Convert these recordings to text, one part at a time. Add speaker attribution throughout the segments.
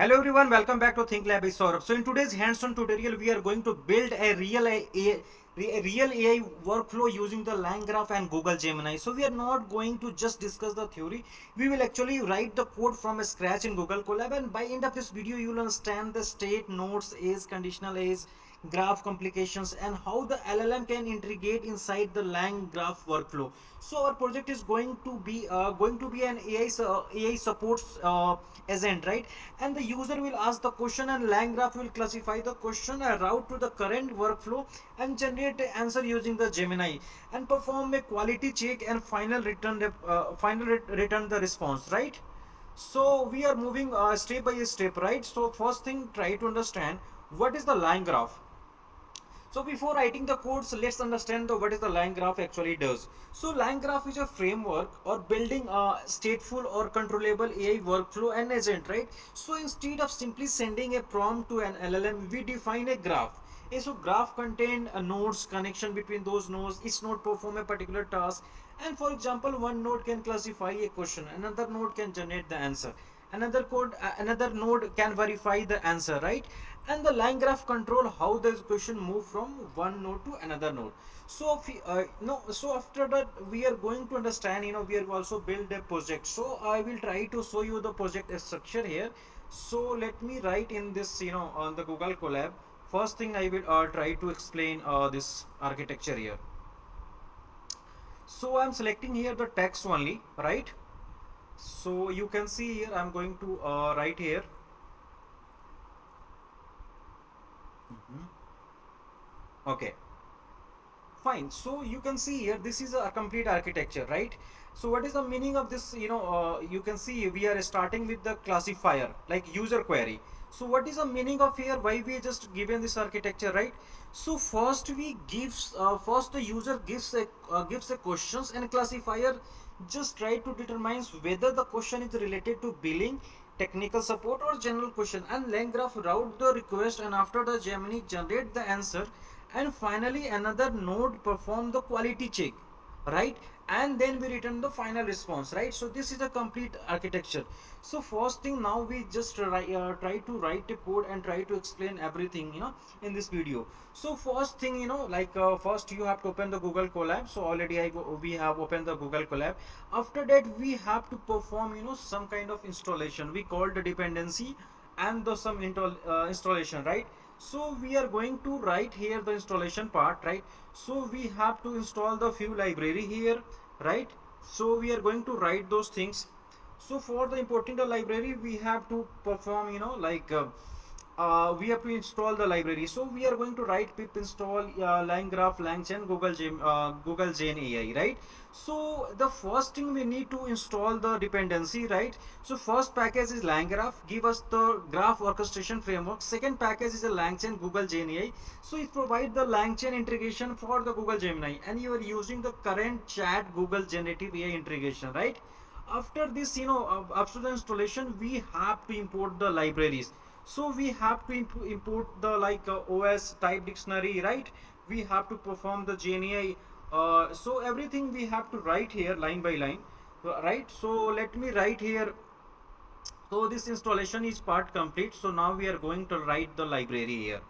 Speaker 1: Hello everyone, welcome back to Think Lab by Saurabh. So in today's hands-on tutorial, we are going to build a real AI workflow using the LangGraph and Google Gemini. So we are not going to just discuss the theory. We will actually write the code from scratch in Google Colab, and by end of this video, you will understand the state, nodes, is, conditional is, graph complications, and how the LLM can integrate inside the LangGraph workflow. So our project is going to be an AI supports agent, right? And the user will ask the question, and LangGraph will classify the question, route to the current workflow, and generate the answer using the Gemini, and perform a quality check, and return the response, right? So we are moving step by step, right? So first thing, try to understand what is the line graph. So before writing the code, so let's understand what is the line graph actually does. So line graph is a framework or building a stateful or controllable AI workflow and agent, right? So instead of simply sending a prompt to an LLM, we define a graph. So graph contain a nodes, connection between those nodes. Each node perform a particular task. And for example, one node can classify a question, another node can generate the answer, another node can verify the answer, right? And the line graph control how the question move from one node to another node. So so after that we are going to understand, we are also build a project. So I will try to show you the project structure here. So let me write in this, on the Google Colab. First thing, I will try to explain this architecture here. So I'm selecting here the text only, right? So you can see here I'm going to write here. Okay, fine. So you can see here this is a complete architecture, right? So what is the meaning of this? You can see we are starting with the classifier like user query. So what is the meaning of here? Why we just given this architecture, right? So first we gives first the user gives a questions, and classifier just try to determine whether the question is related to billing, technical support, or general question, and LangGraph route the request, and after the Gemini generate the answer, and finally another node perform the quality check, right? And then we return the final response, right? So this is a complete architecture. So first thing, now we just try to write a code and try to explain everything, in this video. So first thing, first you have to open the Google Colab. So already we have opened the Google Colab. After that we have to perform, some kind of installation. We call the dependency and the some installation, right? So we are going to write here the installation part, right? So we have to install the few library here, right? So we are going to write those things. So for the importing the library, we have to perform, we have to install the library. So we are going to write pip install LangGraph, LangChain, Google Gen AI, right? So the first thing, we need to install the dependency, right? So first package is LangGraph, give us the graph orchestration framework. Second package is a LangChain Google Gen AI. So it provides the LangChain integration for the Google Gemini, and you are using the current chat Google generative AI integration, right? After this, after the installation, we have to import the libraries. So we have to import the OS type dictionary, right? We have to perform the GNI. So everything we have to write here line by line, right? So let me write here. So this installation is part complete. So now we are going to write the library here.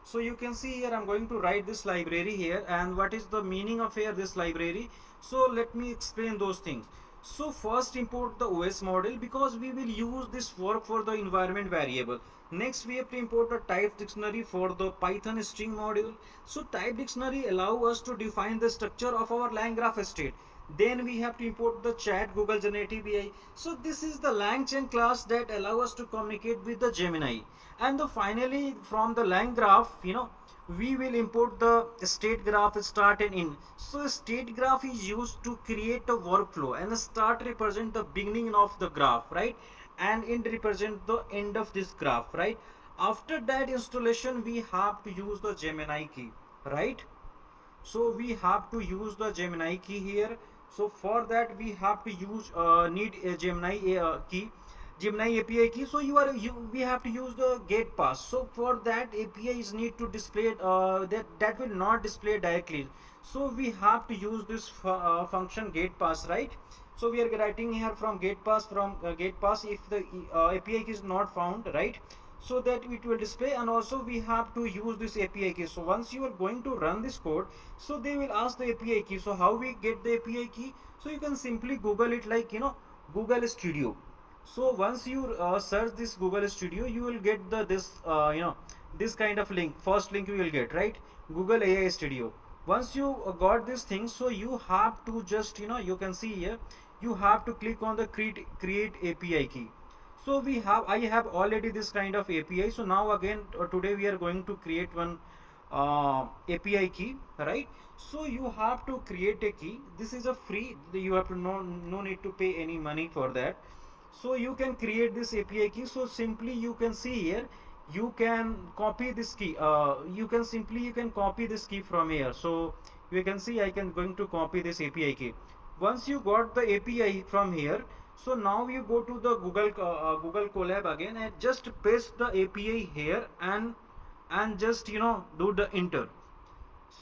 Speaker 1: So you can see here I'm going to write this library here, and what is the meaning of here this library? So let me explain those things. So first import the OS model, because we will use this work for the environment variable. Next we have to import the type dictionary for the Python string module. So type dictionary allow us to define the structure of our LangGraph state. Then we have to import the chat Google generative AI. So this is the LangChain class that allow us to communicate with the Gemini. And finally from the LangGraph, we will import the StateGraph start and end. So StateGraph is used to create a workflow, and the start represent the beginning of the graph, right? And end represent the end of this graph, right? After that installation, we have to use the Gemini key, right? So we have to use the Gemini key here. So for that we have to use need a Gemini key, Gemini API key. So we have to use the gate pass. So for that API is need to display that will not display directly. So we have to use this function gate pass, right? So we are writing here from get pass, get pass if the API key is not found, right? So that it will display, and also we have to use this API key. So once you are going to run this code, so they will ask the API key. So how we get the API key? So you can simply Google it, like, Google Studio. So once you search this Google Studio, you will get the this kind of link. First link you will get, right? Google AI Studio. Once you got this thing, so you have to just, you can see here, you have to click on the create API key. So I have already this kind of API. So now again, today we are going to create one API key, right? So you have to create a key. This is a free, you have to no need to pay any money for that. So you can create this API key. So simply you can see here, you can copy this key. You can copy this key from here. So you can see I can going to copy this API key. Once you got the API from here, so now you go to the Google Colab again and just paste the API here, and just do the enter.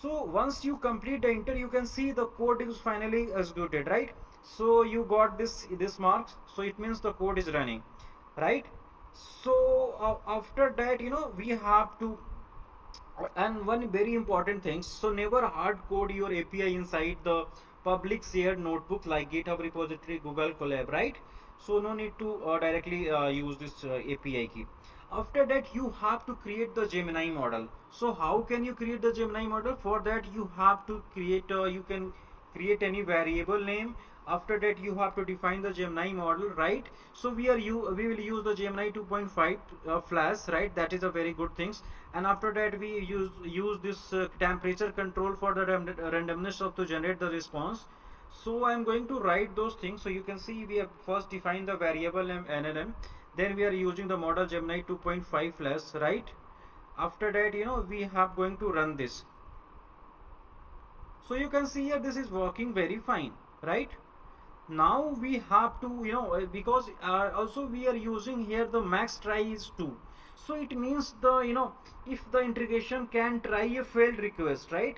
Speaker 1: So once you complete the enter, you can see the code is finally executed, right? So you got this marks, so it means the code is running, right? So after that, we have to, and one very important thing, so never hard code your API inside the public shared notebook like GitHub repository, Google Colab, right? So no need to directly use this API key. After that, you have to create the Gemini model. So how can you create the Gemini model? For that, you have to create, you can create any variable name. After that, you have to define the Gemini model, right? So we will use the Gemini 2.5 flash, right? That is a very good things. And after that, we use this temperature control for the randomness of to generate the response. So I'm going to write those things. So you can see we have first defined the variable name NLM. Then we are using the model Gemini 2.5 flash, right? After that, we have going to run this. So you can see here this is working very fine, right? Now we have to, because also we are using here the max try is 2. So it means if the integration can try a failed request, right?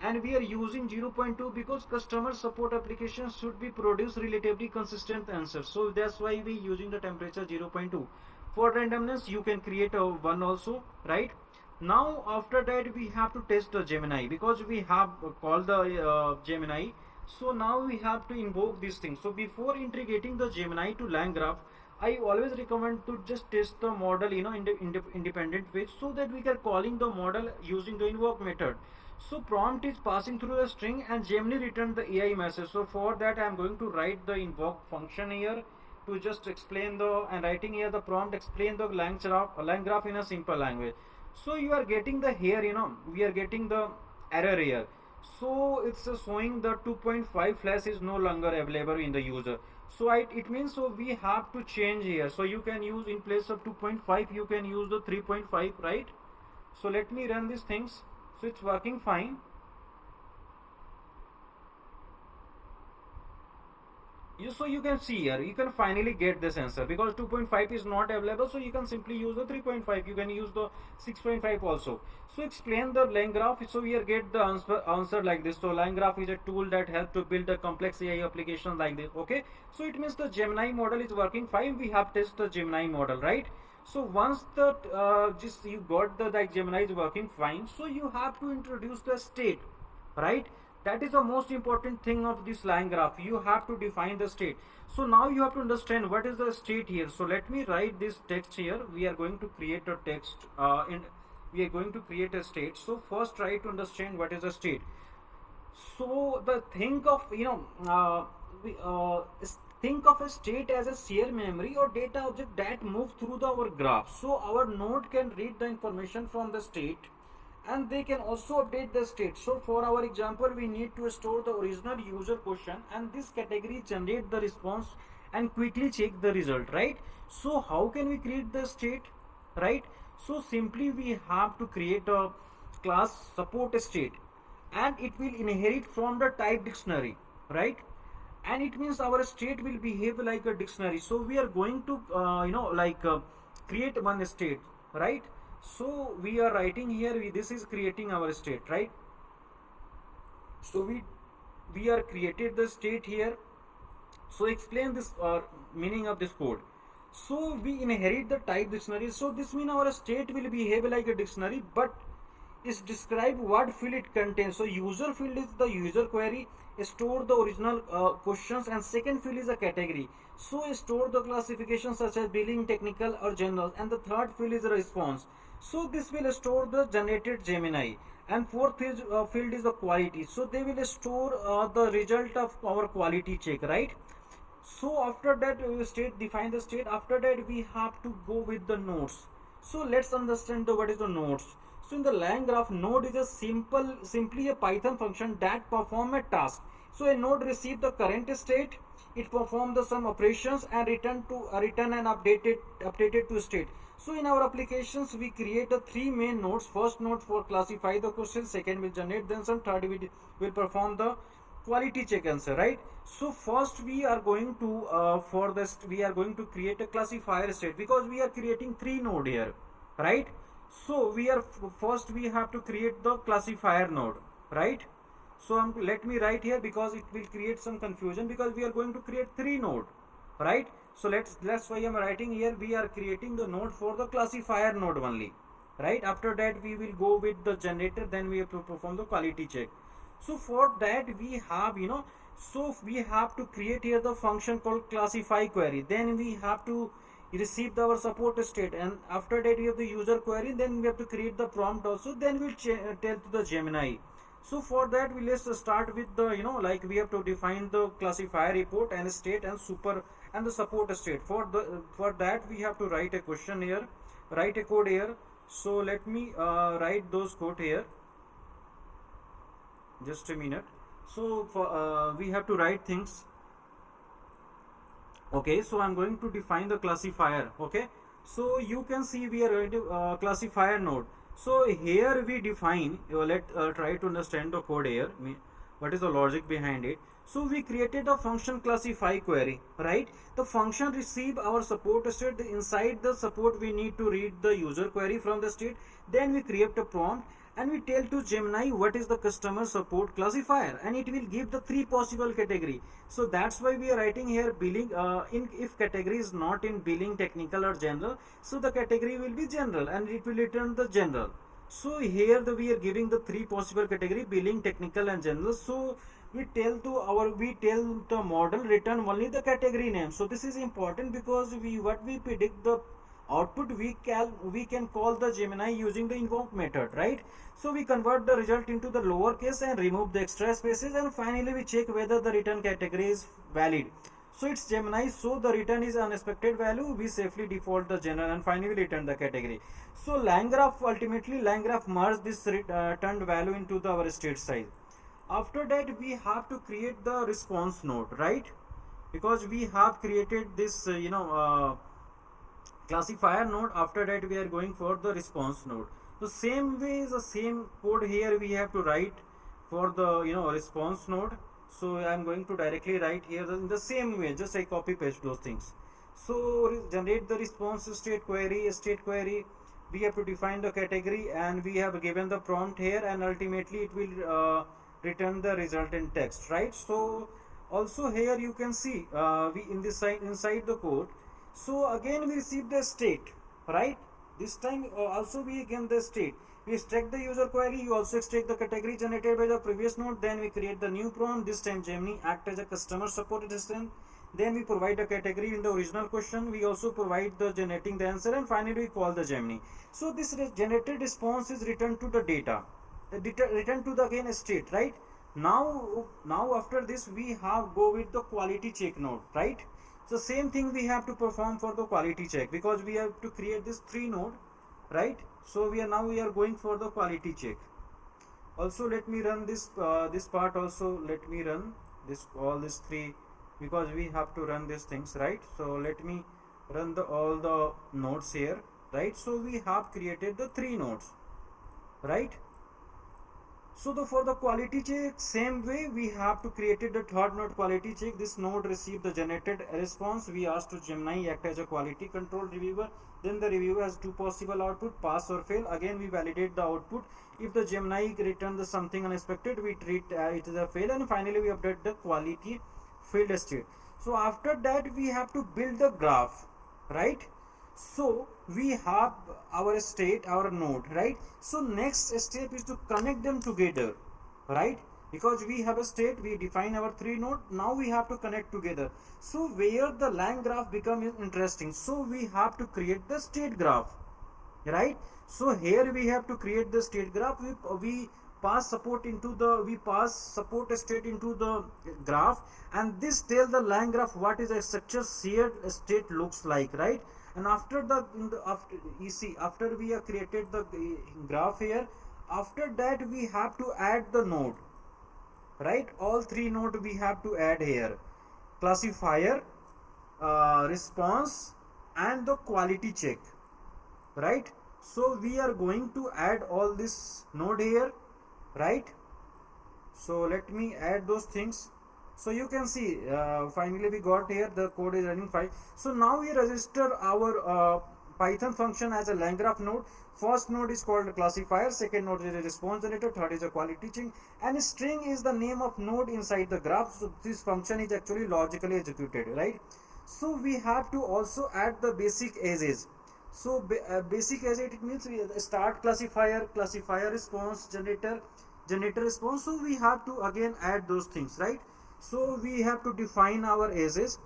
Speaker 1: And we are using 0.2 because customer support applications should be produce relatively consistent answers. So that's why we using the temperature 0.2. For randomness, you can create a 1 also, right? Now after that, we have to test the Gemini because we have called the Gemini. So now we have to invoke this thing. So before integrating the Gemini to LangGraph, I always recommend to just test the model in independent way, so that we are calling the model using the invoke method. So prompt is passing through the string and Gemini return the AI message. So for that, I am going to write the invoke function here to just explain and writing here the prompt explain the LangGraph in a simple language. So you are getting the here, we are getting the error here. So it's showing the 2.5 flash is no longer available in the user. So it means, so we have to change here. So you can use, in place of 2.5, you can use the 3.5, right? So let me run these things. So it's working fine. So you can see here, you can finally get this answer because 2.5 is not available. So you can simply use the 3.5. You can use the 6.5 also. So explain the LangGraph. So we get the answer like this. So LangGraph is a tool that helps to build a complex AI application like this. Okay. So it means the Gemini model is working fine. We have tested the Gemini model, right? So once the just you got the like Gemini is working fine, so you have to introduce the state, right? That is the most important thing of this LangGraph. You have to define the state. So now you have to understand what is the state here. So let me write this text here. We are going to create a text we are going to create a state. So first try to understand what is the state. So the think of think of a state as a shared memory or data object that moves through our graph. So our node can read the information from the state, and they can also update the state. So for our example, we need to store the original user question, and this category generate the response and quickly check the result, right? So how can we create the state, right? So simply we have to create a class support state, and it will inherit from the type dictionary, right? And it means our state will behave like a dictionary. So we are going to create one state, right? So we are writing here, this is creating our state, right? So we are created the state here. So explain this meaning of this code. So we inherit the type dictionary. So this means our state will behave like a dictionary, but is describe what field it contains. So user field is the user query, store the original questions, and second field is a category. So store the classification such as billing, technical or general, and the third field is a response. So this will store the generated Gemini, and fourth is, field is the quality. So they will store the result of our quality check, right? So after that we will define the state. After that we have to go with the nodes. So let's understand what is the nodes. So in the LangGraph, node is a simply a Python function that perform a task. So a node receive the current state, it perform the some operations and return and updated to state. So in our applications we create the three main nodes. First node for classify the question, second will generate, then some third will perform the quality check answer, right? So first we are going to for this we are going to create a classifier state, because we are creating three node here, right? So we are first we have to create the classifier node, right? So let me write here, because it will create some confusion, because we are going to create three node, right? So that's why I'm writing here we are creating the node for the classifier node only, right? After that we will go with the generator, then we have to perform the quality check. So for that we have, so we have to create here the function called classify query. Then we have to receive our support state, and after that we have the user query. Then we have to create the prompt also. Then we'll tell to the Gemini. So for that we let's start with the, like we have to define the classifier report and state and super and the support state. For that we have to write a question here, write a code here. So let me write those code here. Just a minute. So for we have to write things. Okay, so I'm going to define the classifier. Okay, so you can see we are going to classifier node. So here we define, let try to understand the code here, what is the logic behind it. So we created a function classify query, right? The function receive our support state. Inside the support we need to read the user query from the state. Then we create a prompt and we tell to Gemini what is the customer support classifier, and it will give the three possible category. So that's why we are writing here billing, in if category is not in billing, technical or general, so the category will be general and it will return the general. So here we are giving the three possible category, billing, technical and general. So we tell the model return only the category name. So this is important, because what we predict the output we can call the Gemini using the invoke method, right? So we convert the result into the lowercase and remove the extra spaces, and finally we check whether the return category is valid. So it's Gemini, so the return is unexpected value, we safely default the general, and finally we return the category. So ultimately LangGraph merge this returned value into our state size. After that we have to create the response node, right? Because we have created this classifier node. After that we are going for the response node. So same way is the same code here we have to write for the response node. So I am going to directly write here in the same way, just I copy paste those things. So generate the response state query, we have to define the category, and we have given the prompt here, and ultimately it will return the resultant text, right? So also here you can see we in this side inside the code. So again we receive the state, right? This time also we again the state. We extract the user query, you also extract the category generated by the previous node. Then we create the new prompt. This time Gemini act as a customer support assistant. Then we provide the category in the original question. We also provide the generating the answer, and finally we call the Gemini. So this generated response is returned to the data, returned to the again state, right? Now after this we have go with the quality check node, right? So same thing we have to perform for the quality check, because we have to create this three node, right? So we are going for the quality check. Also let me run this this part also. Let me run this all these three, because we have to run these things, right? So let me run all the nodes here, right? So we have created the three nodes, right? So for the quality check, same way we have to create the third node quality check. This node received the generated response. We ask to Gemini act as a quality control reviewer. Then the reviewer has two possible output, pass or fail. Again we validate the output. If the Gemini returns something unexpected, we treat it as a fail, and finally we update the quality field state. So after that we have to build the graph, right? So we have our state, our node, right? So next step is to connect them together, right? Because we have a state, we define our three node, now we have to connect together. So where the lang graph becomes interesting, so we have to create the state graph, right? So here we have to create the state graph. We pass support into the, we pass support state into the graph, and this tell the line graph what is a structure shared state looks like, right? And after the, after you see, after we have created the graph here, after that we have to add the node, right? All three node we have to add here: classifier, response, and the quality check, right? So we are going to add all this node here, right? So let me add those things. So you can see finally we got here the code is running fine. So now we register our Python function as a LangGraph node. First node is called classifier, second node is a response generator, third is a quality check, and string is the name of node inside the graph. So this function is actually logically executed, right? So we have to also add the basic ages. So basic as it means we start classifier, classifier response, generator, generator response. So we have to again add those things, right? So we have to define our ages,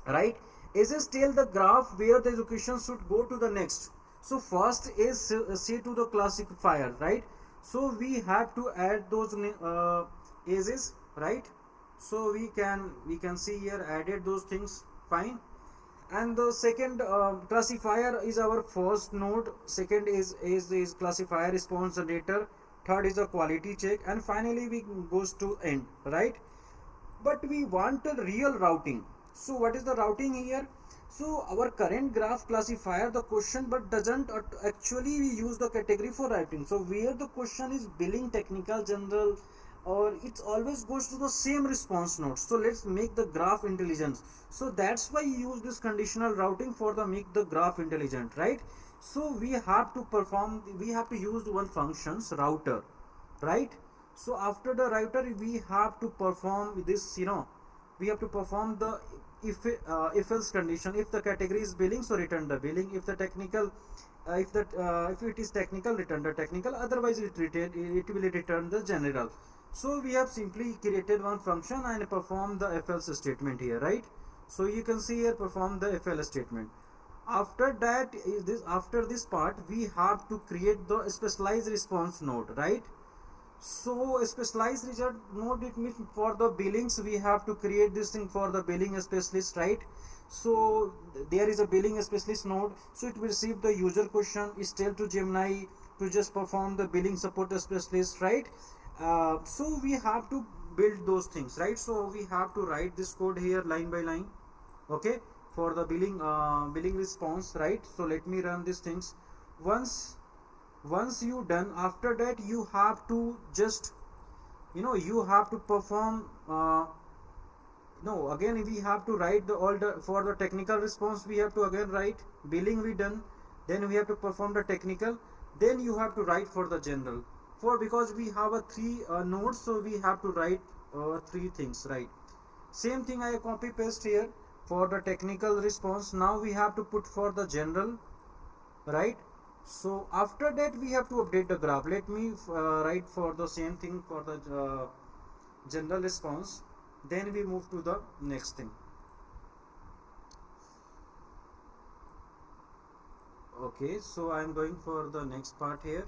Speaker 1: right? Ages tell the graph where the execution should go to the next. So first is say to the classifier, right? So we have to add those ages, right? So we can see here added those things, fine. And the second classifier is our first node, second is classifier response generator, third is a quality check, and finally we goes to end, right? But we want a real routing. So what is the routing here? So our current graph classifier the question but doesn't actually we use the category for routing. So where the question is billing, technical, general, or it always goes to the same response node. So let's make the graph intelligent. So that's why you use this conditional routing for the make the graph intelligent, right? So we have to perform, we have to use one functions router, right? So after the router we have to perform this, we have to perform the if else condition. If the category is billing, so return the billing. If the technical if it is technical, return the technical, otherwise it will return the general. So we have simply created one function and perform the if else statement here, right? So you can see here perform the if else statement. After that is this, after this part we have to create the specialized response node, right? So specialized result node, it means for the billings we have to create this thing for the billing specialist, right? So there is a billing specialist node, so it will receive the user question, is tell to Gemini to just perform the billing support specialist, right? So we have to build those things, right? So we have to write this code here line by line, okay, for the billing response, right? So let me run these things. Once you done, after that you have to just you have to perform no, again we have to write the all the for the technical response we have to again write billing we done, then we have to perform the technical, then you have to write for the general, for because we have a three nodes, so we have to write three things, right? Same thing I copy paste here for the technical response. Now we have to put for the general, right? So after that we have to update the graph. Let me write for the same thing for the general response, then we move to the next thing. Okay, so I am going for the next part here,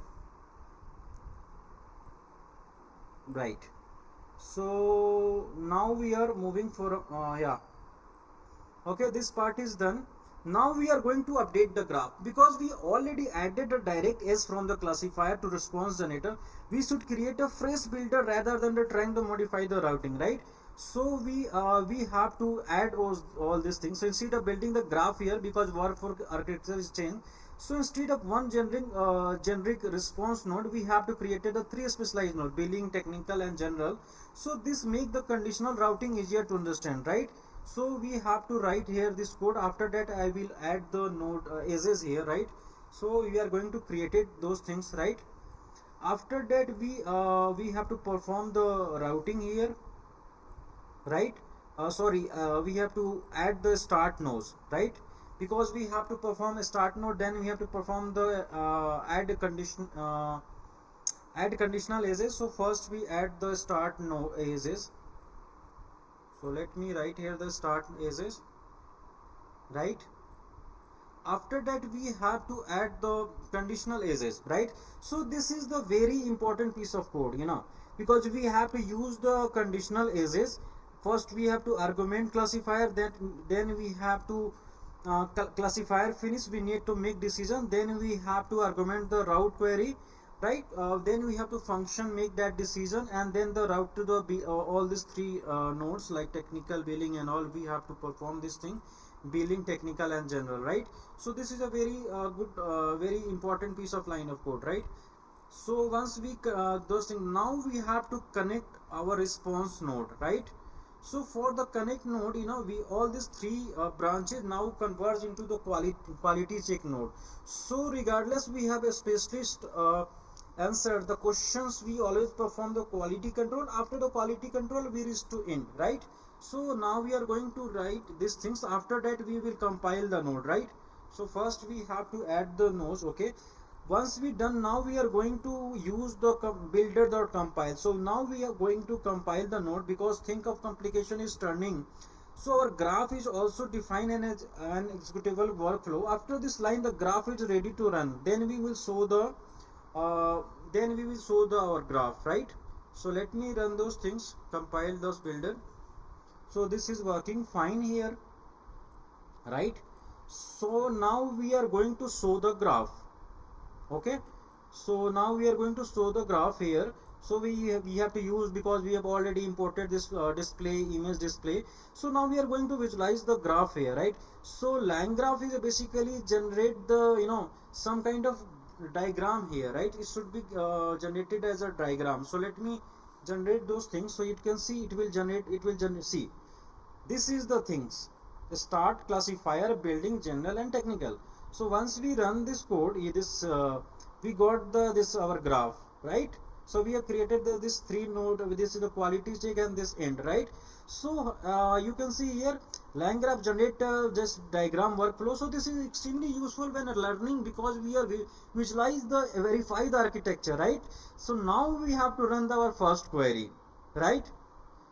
Speaker 1: right? So now we are moving for yeah, okay, this part is done. Now we are going to update the graph, because we already added a direct S from the classifier to response generator. We should create a fresh builder rather than trying to modify the routing, right? So we have to add all these things. So instead of building the graph here, because workflow architecture is changed, so instead of one generic response node, we have to create a three specialized node: billing, technical, and general. So this make the conditional routing easier to understand, right? So we have to write here this code. After that I will add the node ages here, right? So we are going to create those things, right? After that we have to perform the routing here, right? we have to add the start nodes, right? Because we have to perform a start node, then we have to perform the add conditional ages. So first we add the start node ages. So let me write here the start ages, right? After that we have to add the conditional ages, right? So this is the very important piece of code, because we have to use the conditional ages. First we have to argument classifier, that then we have to classifier finish, we need to make decision, then we have to argument the route query, right? Then we have to function make that decision, and then the route to the all these three nodes like technical, billing and all, we have to perform this thing, billing, technical and general, right? So this is a very good very important piece of line of code, right? So once we those things, now we have to connect our response node, right? So for the connect node, we all these three branches now converge into the quality check node. So regardless we have a specialist answer the questions, we always perform the quality control. After the quality control we reach to end, right? So now we are going to write these things. After that we will compile the node, right? So first we have to add the nodes, okay? Once we done, now we are going to use the builder.compile. So now we are going to compile the node, because think of complication is turning. So our graph is also defined as an executable workflow. After this line the graph is ready to run, then we will show the our graph, right? So let me run those things, compile those builder. So this is working fine here, right? So now we are going to show the graph, okay? So now we are going to show the graph here. So we have to use, because we have already imported this display, image display. So now we are going to visualize the graph here, right? So LangGraph is basically generate the some kind of diagram here, right? It should be generated as a diagram. So let me generate those things, so you can see it will generate see, this is the things: start, classifier, building, general and technical. So once we run this code, we got this our graph, right? So we have created this three node, this is the quality check and this end, right? So you can see here LangGraph generate this diagram workflow. So this is extremely useful when learning, because we visualize the verify the architecture, right? So now we have to run our first query, right?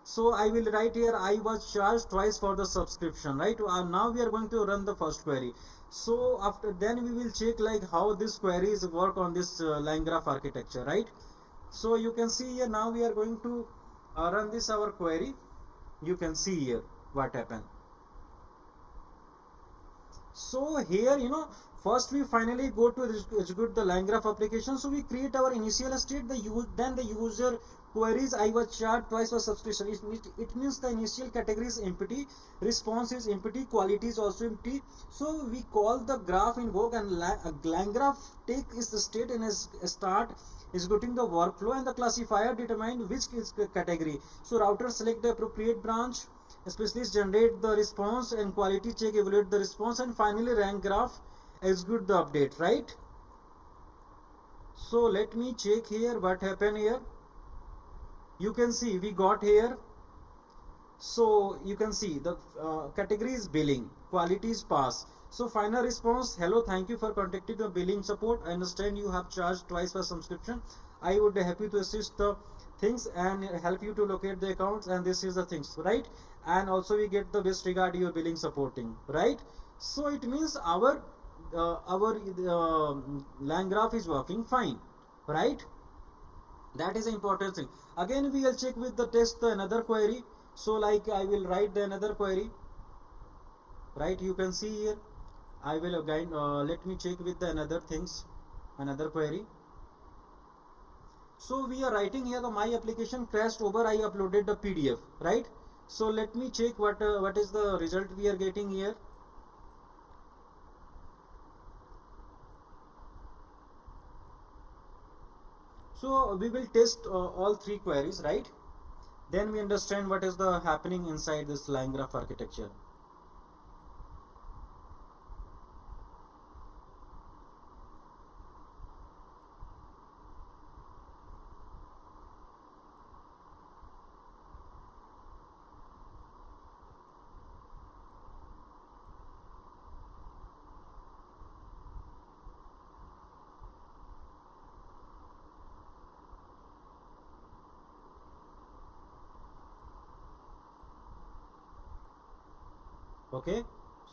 Speaker 1: So I will write here, I was charged twice for the subscription, right? Now we are going to run the first query. So after then we will check like how this queries work on this LangGraph architecture, right? So you can see here, now we are going to run this our query. You can see here what happened. So here, first we finally go to execute the LangGraph application. So we create our initial state, then the user queries I was charged twice for subscription. It means the initial category is empty, response is empty, quality is also empty. So we call the graph invoke, and LangGraph take is the state and is start executing the workflow, and the classifier determine which is the category. So router select the appropriate branch, specialist generate the response, and quality check evaluate the response, and finally LangGraph execute the update, right? So let me check here what happened here. You can see we got here. So you can see the category is billing, quality is pass. So final response: hello, thank you for contacting the billing support. I understand you have charged twice for subscription. I would be happy to assist the things and help you to locate the accounts, and this is the things, right? And also we get the best regard your billing supporting, right? So it means our LangGraph is working fine, right? That is an important thing. Again we will check with the test the another query. So like I will write the another query, right? You can see here I will again let me check with the another things, another query. So we are writing here the my application crashed over I uploaded the PDF, right? So let me check what is the result we are getting here. So we will test all three queries, right? Then we understand what is the happening inside this LangGraph architecture. Okay,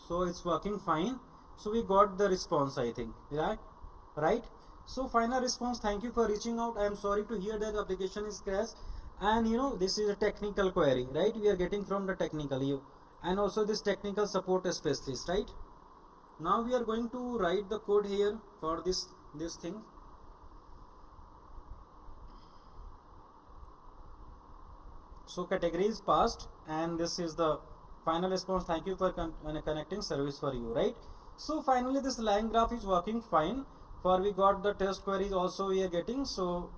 Speaker 1: so it's working fine. So we got the response, I think, right. So final response, thank you for reaching out. I am sorry to hear that the application is crashed, and this is a technical query, right? We are getting from the technical you, and also this technical support specialist, right? Now we are going to write the code here for this thing. So category is passed, and this is the final response. Thank you for connecting service for you, right? So finally this LangGraph is working fine. For we got the test queries also we are getting. So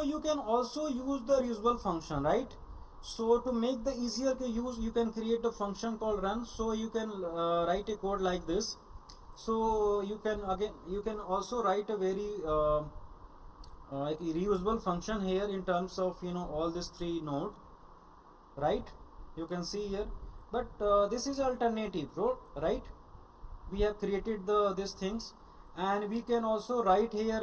Speaker 1: you can also use the reusable function, right? So to make the easier to use, you can create a function called run. So you can write a code like this. So you can also write a very like reusable function here in terms of all these three node, right? You can see here, but this is alternative, right? We have created these things, and we can also write here,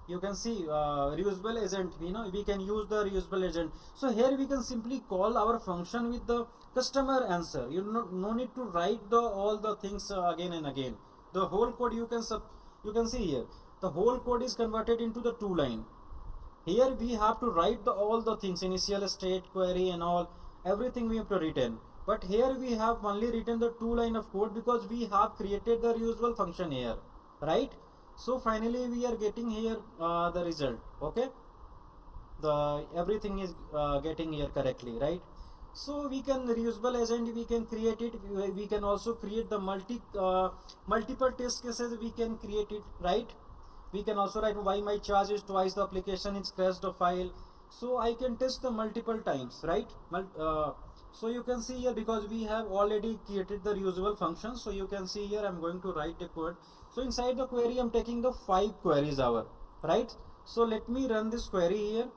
Speaker 1: you can see reusable agent, we can use the reusable agent. So here we can simply call our function with the customer answer. You no need to write all the things again and again. The whole code you can see here, the whole code is converted into the 2 line. Here we have to write all the things, initial state query and all, everything we have to written. But here we have only written the 2 line of code because we have created the reusable function here, right? So finally we are getting here the result. Okay, the everything is getting here correctly, right? So we can reusable agent, we can create it. We can also create the multiple test cases, we can create it, right? We can also write why my charge is twice the application is crashed the file. So I can test the multiple times, right? So you can see here, because we have already created the reusable function. So you can see here I'm going to write the code. So inside the query I'm taking the 5 queries hour, right? So let me run this query here.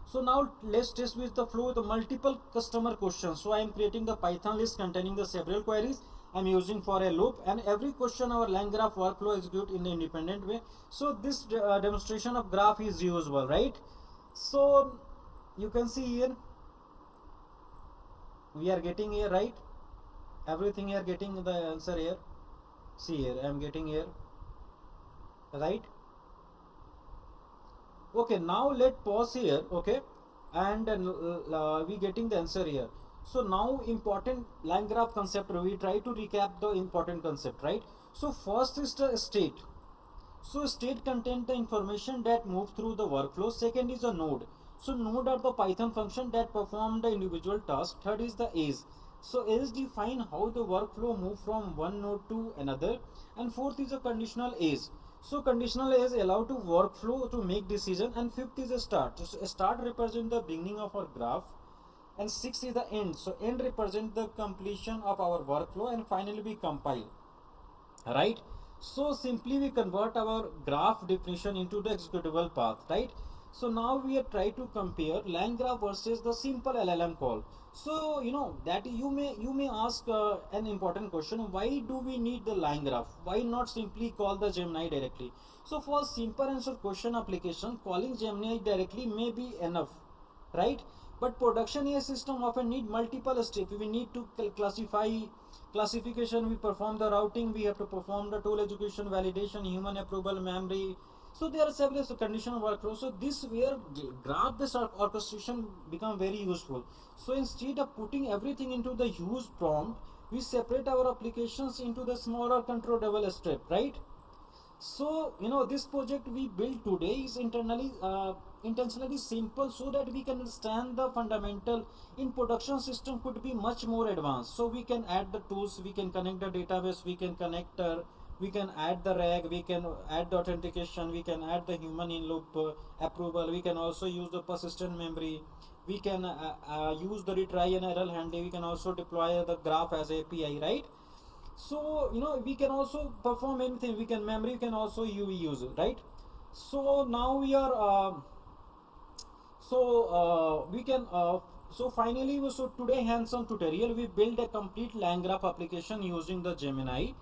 Speaker 1: So now let's test with the flow the multiple customer questions. So I am creating the Python list containing the several queries I'm using for a loop, and every question our LangGraph workflow execute in an independent way. So this demonstration of graph is reusable, right? So you can see here we are getting here, right? Everything here getting the answer here. See here I am getting here, right? Okay, now let pause here. Okay, and we getting the answer here. So now important LangGraph concept, we try to recap the important concept, right? So first is the state. So state contains the information that move through the workflow. Second is a node. So node are the Python function that perform the individual task. Third is the age. So age define how the workflow move from one node to another. And fourth is a conditional age. So conditional age allow to workflow to make decision. And fifth is a start. So a start represent the beginning of our graph, and sixth is the end. So end represent the completion of our workflow, and finally we compile, right? So simply we convert our graph definition into the executable path, right? So now we are trying to compare LangGraph versus the simple LLM call. So that you may ask an important question: why do we need the LangGraph? Why not simply call the Gemini directly? So for simple answer question application, calling Gemini directly may be enough, right? But production AI system often need multiple steps. We need to classification, we perform the routing, we have to perform the tool execution, validation, human approval, memory. So there are several conditional workflows. So this where graph based orchestration become very useful. So instead of putting everything into the use prompt, we separate our applications into the smaller controllable step, right? So this project we built today is intentionally simple so that we can understand the fundamental. In production system could be much more advanced. So we can add the tools, we can connect the database, we can connect we can add the rag, we can add the authentication, we can add the human in loop approval, we can also use the persistent memory, we can use the retry and error handling, we can also deploy the graph as API, right? So we can also perform anything, we can memory, we can also use it, right? So now we are we can so finally so today hands-on tutorial we build a complete LangGraph application using the Gemini,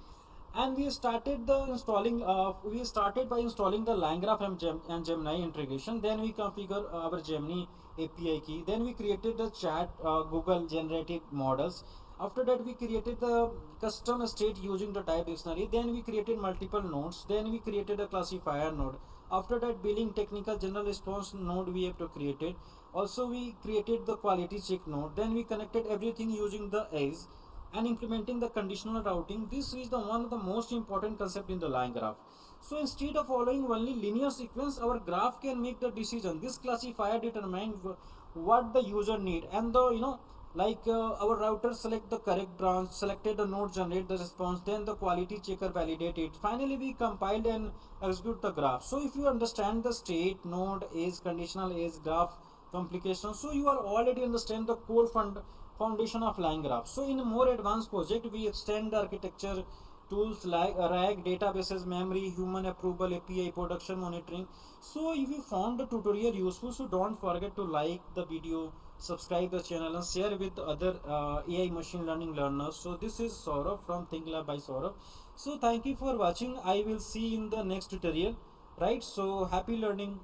Speaker 1: And we started the installing we started by installing the LangGraph and Gemini integration. Then we configure our Gemini API key. Then we created the chat Google generated models. After that we created the custom state using the type dictionary. Then we created multiple nodes. Then we created a classifier node. After that, billing technical general response node we have to create it. Also we created the quality check node. Then we connected everything using the as and implementing the conditional routing. This is the one of the most important concept in the line graph. So instead of following only linear sequence, our graph can make the decision. This classifier determine what the user need, and the our router select the correct branch, selected the node, generate the response, then the quality checker validate it. Finally we compiled and execute the graph. So if you understand the state, node, is, conditional, is, graph complication, so you are already understand the core foundation of LangGraph. So in a more advanced project, we extend the architecture tools like RAG, databases, memory, human approval, API, production monitoring. So if you found the tutorial useful, so don't forget to like the video, subscribe the channel, and share with other AI machine learning learners. So this is Saurabh from ThinkLab by Saurabh. So thank you for watching. I will see you in the next tutorial. Right. So happy learning.